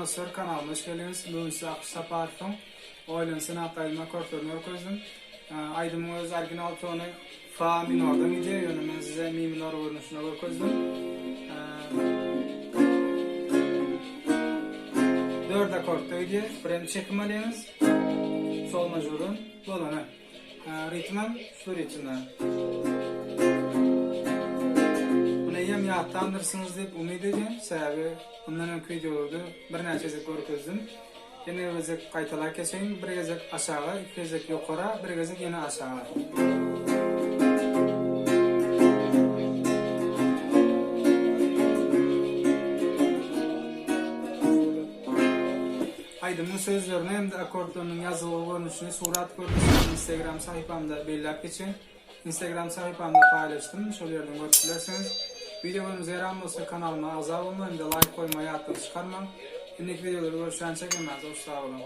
dostlar, kanalıma hoş geldiniz. Bugün size akışta parfüm oylansın atayma korktuğunu okudum. Aydım öz orijinal tonu fa minordan gidiyor. Yani ben size mi minor vuruşuna okudum. Dört akortta gidiyor. Birinci çekim alıyoruz. Sol majorun dolanı. Ritmem şu ritimden. Hem yattandırsınız deyip umid ediyorum. Sebebi bundan önkü videolarda bir neçecek görkezdim. Yine gezek kaytalar geçeyim. Bir gezek aşağı, iki gezek yukarı, bir gezek yine aşağı. Aydımın sözlerini hem de akortlarının yazılı görünüşünü, surat görünüşünü Instagram sayfamda belirlep geçin. Instagram sayfamda paylaştım. Şöyle yerden görüntülerseniz. Videolarımız yaran olsa kanalıma azal olmayın da like koymayı, atları çıkarmam. Şimdiki videoları görüşen çekemez. Sağ olun.